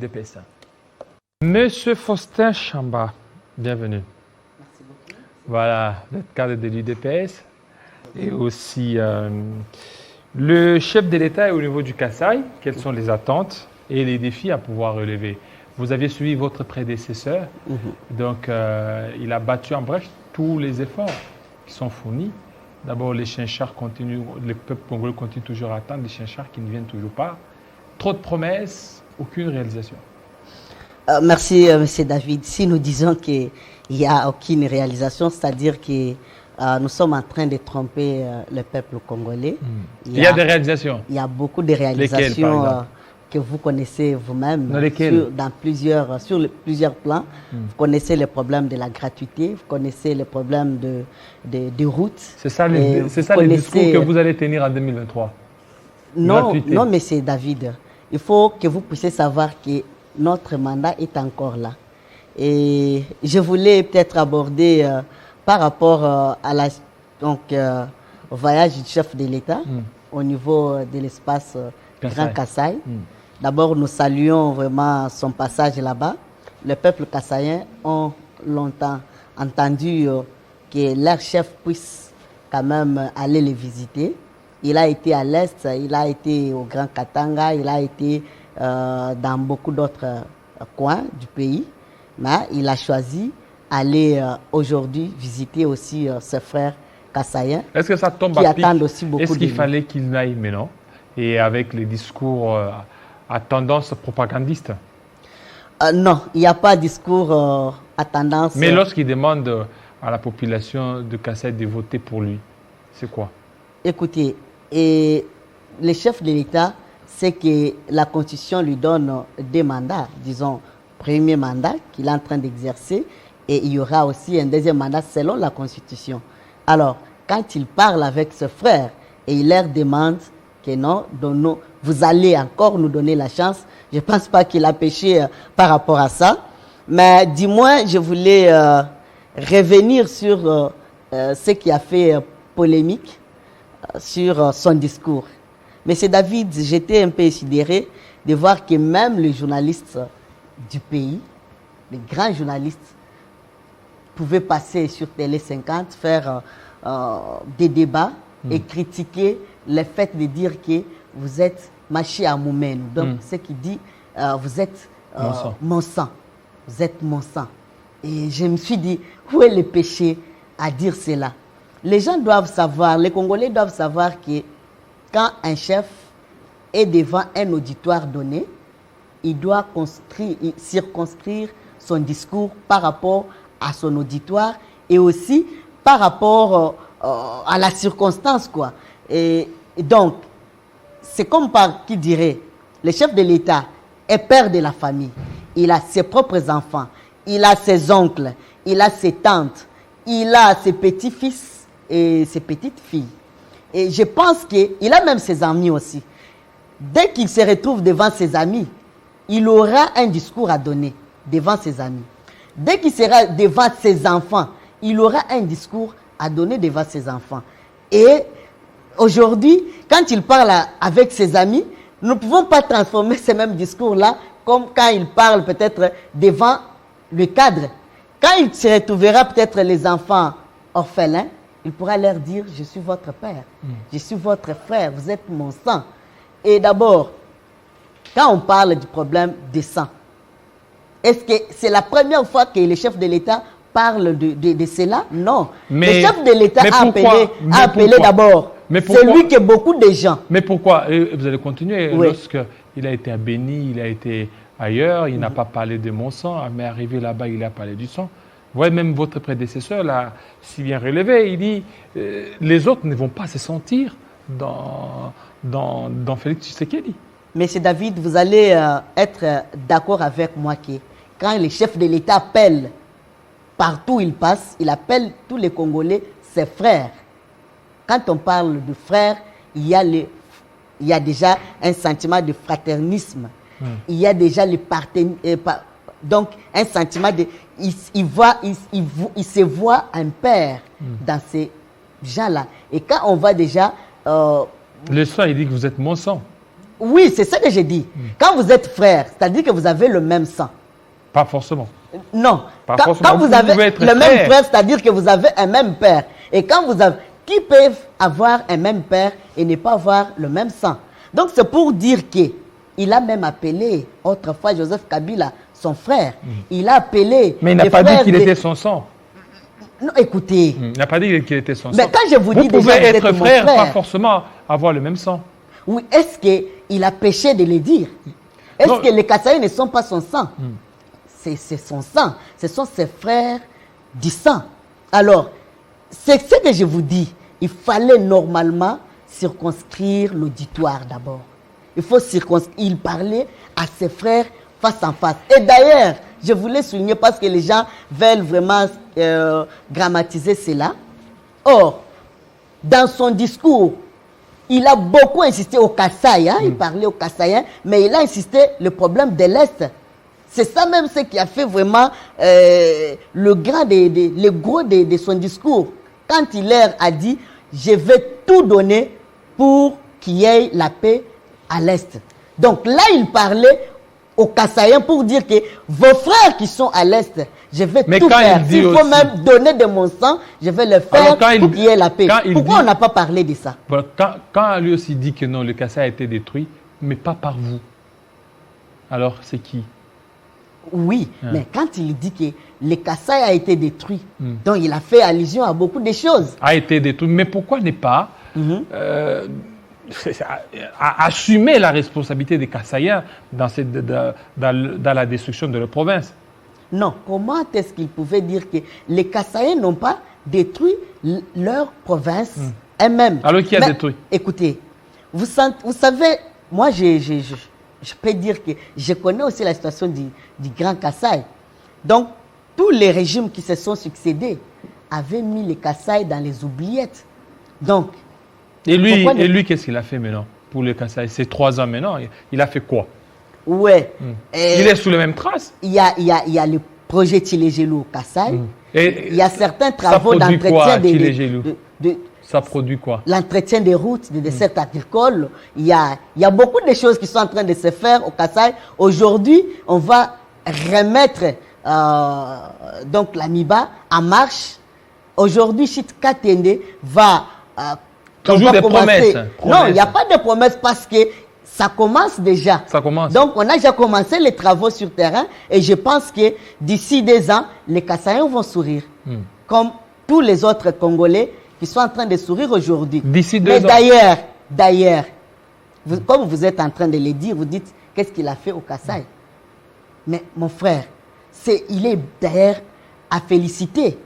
DPS. Monsieur Faustin Chamba, bienvenue. Merci beaucoup. Voilà, vous êtes cadre de l'UDPS et aussi le chef de l'État est au niveau du Kasaï. Quelles sont les attentes et les défis à pouvoir relever? Vous avez suivi votre prédécesseur, donc il a battu en brèche tous les efforts qui sont fournis. D'abord, les chinchards continuent, le peuple congolais continue toujours à attendre des chinchards qui ne viennent toujours pas. Trop de promesses, aucune réalisation. Merci, M. David. Si nous disons qu'il n'y a aucune réalisation, c'est-à-dire que nous sommes en train de tromper le peuple congolais. Il y a des réalisations. Il y a beaucoup de réalisations. Lesquelles, que vous connaissez vous-même sur plusieurs plans. Vous connaissez les problèmes de la gratuité, vous connaissez les problèmes de routes. C'est ça, le discours que vous allez tenir en 2023? Non, mais c'est David. Il faut que vous puissiez savoir que notre mandat est encore là. Et je voulais peut-être aborder par rapport au voyage du chef de l'État au niveau de l'espace Grand Kasaï. D'abord, nous saluons vraiment son passage là-bas. Le peuple kassaïen a longtemps entendu que leur chef puisse quand même aller les visiter. Il a été à l'Est, il a été au Grand Katanga, il a été dans beaucoup d'autres coins du pays. Mais il a choisi d'aller aujourd'hui visiter aussi ses frères kassaïens. Est-ce que ça tombe à pic? Est-ce qu'il fallait qu'il aille maintenant? Et avec les discours à tendance propagandiste? Non, il n'y a pas de discours à tendance. Mais lorsqu'il demande à la population de Kasaï de voter pour lui, c'est quoi? Écoutez, le chef de l'État sait que la Constitution lui donne des mandats, disons, premier mandat qu'il est en train d'exercer, et il y aura aussi un deuxième mandat selon la Constitution. Alors, quand il parle avec ses frères et il leur demande que non, vous allez encore nous donner la chance. Je ne pense pas qu'il a péché par rapport à ça. Mais du moins, je voulais revenir sur ce qui a fait polémique sur son discours. Monsieur David, j'étais un peu sidéré de voir que même les journalistes du pays, les grands journalistes, pouvaient passer sur Télé 50, faire des débats et critiquer le fait de dire que vous êtes maché à Moumène. Donc, ce qui dit, vous êtes mon sang. Vous êtes mon sang. Et je me suis dit, où est le péché à dire cela? Les gens doivent savoir, les Congolais doivent savoir que quand un chef est devant un auditoire donné, il doit circonscrire son discours par rapport à son auditoire et aussi par rapport à la circonstance, quoi. Et donc, c'est comme qui dirait, le chef de l'État est père de la famille. Il a ses propres enfants, il a ses oncles, il a ses tantes, il a ses petits-fils et ses petites-filles. Et je pense qu'il a même ses amis aussi. Dès qu'il se retrouve devant ses amis, il aura un discours à donner devant ses amis. Dès qu'il sera devant ses enfants, il aura un discours à donner devant ses enfants. Et aujourd'hui, quand il parle avec ses amis, nous ne pouvons pas transformer ce même discours-là comme quand il parle peut-être devant le cadre. Quand il se retrouvera peut-être les enfants orphelins, il pourra leur dire, je suis votre père, je suis votre frère, vous êtes mon sang. Et d'abord, quand on parle du problème des sang, est-ce que c'est la première fois que le chef de l'État parle de cela? Non. Mais, le chef de l'État a appelé d'abord celui que beaucoup de gens. Mais pourquoi? Vous allez continuer. Oui. Lorsqu'il a été à Béni, il a été ailleurs, il n'a pas parlé de mon sang, mais arrivé là-bas, il a parlé du sang. Vous voyez, même votre prédécesseur l'a si bien relevé. Il dit les autres ne vont pas se sentir dans Félix Tshisekedi. Monsieur David, vous allez être d'accord avec moi que quand le chef de l'État appelle, partout où il passe, il appelle tous les Congolais ses frères. Quand on parle de frères, il y a déjà un sentiment de fraternisme. Il y a déjà donc un sentiment de... Il se voit un père dans ces gens-là. Et quand on voit déjà... le sang, il dit que vous êtes mon sang. Oui, c'est ça que j'ai dit. Quand vous êtes frère, c'est-à-dire que vous avez le même sang. Pas forcément. Non. Pas Quand forcément. vous Vous avez pouvez être le même frère. frère, c'est-à-dire que vous avez un même père. Et quand vous avez... Qui peuvent avoir un même père et ne pas avoir le même sang? Donc c'est pour dire qu'il a même appelé autrefois Joseph Kabila son frère. Il a appelé... Mais il n'a les pas dit frères qu'il de- était son sang. Non, écoutez. Il n'a pas dit qu'il était son Mais sang. quand je vous dis déjà, pouvez vous êtes être mon frère, pas frère. forcément avoir le même sang. Oui, est-ce qu'il a péché de le dire? Est-ce Non. que les Kassaïs ne sont pas son sang? C'est son sang. Ce sont ses frères du sang. Alors, c'est ce que je vous dis. Il fallait normalement circonscrire l'auditoire d'abord. Il faut circonscrire. Il parlait à ses frères face en face. Et d'ailleurs, je voulais souligner parce que les gens veulent vraiment grammatiser cela. Or, dans son discours, il a beaucoup insisté au Kasaï, hein, il parlait au Kassaïen, mais il a insisté le problème de l'Est. C'est ça même ce qui a fait vraiment le gros de son discours. Quand il leur a dit, je vais tout donner pour qu'il y ait la paix à l'Est. Donc là, il parlait aux Kassaïens pour dire que vos frères qui sont à l'Est, je vais Mais tout quand faire. il dit S'il faut aussi- même donner de mon sang, je vais le faire Alors, quand il- pour qu'il y ait la paix. quand il Pourquoi dit- on n'a pas parlé de ça? Bon, quand lui aussi dit que non, le Kassai a été détruit, mais pas par vous. Alors, c'est qui? Oui, Hein. mais quand il dit que le Kasaï a été détruit, donc il a fait allusion à beaucoup de choses. A été détruit. Mais pourquoi ne pas assumer la responsabilité des Kassaïens dans la destruction de leur province? Non, comment est-ce qu'il pouvait dire que les Kassaïens n'ont pas détruit leur province elles-mêmes? Alors, qui a Mais, détruit? Écoutez, vous savez, moi je peux dire que je connais aussi la situation du Grand Kasaï. Donc, tous les régimes qui se sont succédés avaient mis les Kasaï dans les oubliettes. Donc, Et lui, pourquoi qu'est-ce qu'il a fait maintenant pour le Kassai? C'est 3 ans maintenant. Il a fait quoi? ouais. Il est sous les mêmes traces. Il y a le projet Tilégelou au Kasaï. Et Il y a certains ça travaux produit quoi, d'entretien Tilégelou? de Ça produit quoi? l'entretien des routes, des desserts agricoles. Il y a beaucoup de choses qui sont en train de se faire au Kasaï. Aujourd'hui, on va remettre donc l'AMIBA en marche. Aujourd'hui, Chit Katende va... Toujours on va des commencer. promesses. Non, il n'y a pas de promesses parce que ça commence déjà. Ça commence. Donc, on a déjà commencé les travaux sur terrain et je pense que d'ici 2 ans, les Kassaïens vont sourire. Comme tous les autres Congolais qui sont en train de sourire aujourd'hui. D'ici 2 Mais ans. d'ailleurs, comme vous êtes en train de le dire, vous dites qu'est-ce qu'il a fait au Kasaï. Mais mon frère, il est d'ailleurs à féliciter.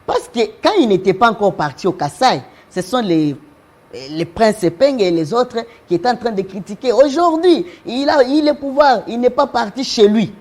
Parce que quand il n'était pas encore parti au Kasaï, ce sont les princes Peng et les autres qui étaient en train de critiquer. Aujourd'hui, il a le pouvoir, il n'est pas parti chez lui.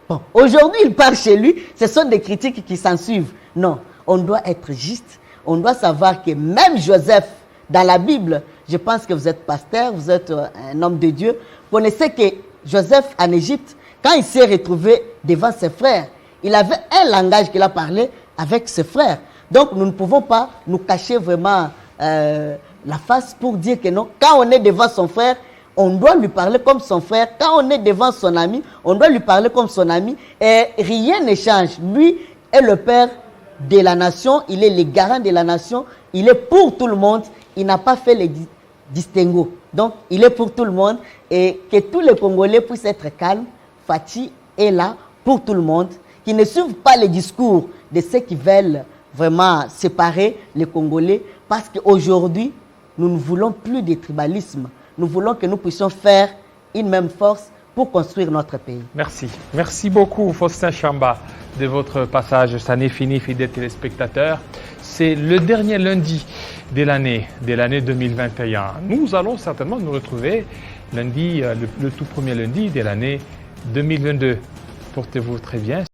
Bon, aujourd'hui, il part chez lui, ce sont des critiques qui s'en suivent. Non, on doit être juste. On doit savoir que même Joseph, dans la Bible, je pense que vous êtes pasteur, vous êtes un homme de Dieu, connaissez que Joseph en Égypte, quand il s'est retrouvé devant ses frères, il avait un langage qu'il a parlé avec ses frères. Donc nous ne pouvons pas nous cacher vraiment la face pour dire que non. Quand on est devant son frère, on doit lui parler comme son frère. Quand on est devant son ami, on doit lui parler comme son ami. Et rien ne change. Lui est le père de la nation, il est le garant de la nation, il est pour tout le monde. Il n'a pas fait les distinguos. Donc, il est pour tout le monde. Et que tous les Congolais puissent être calmes. Fachi est là pour tout le monde. Qu'ils ne suivent pas les discours de ceux qui veulent vraiment séparer les Congolais. Parce qu'aujourd'hui, nous ne voulons plus de tribalisme. Nous voulons que nous puissions faire une même force pour construire notre pays. Merci. Merci beaucoup, Faustin Chamba, de votre passage. Ça n'est fini, fidèles téléspectateurs. C'est le dernier lundi de l'année 2021. Nous allons certainement nous retrouver lundi, le tout premier lundi de l'année 2022. Portez-vous très bien.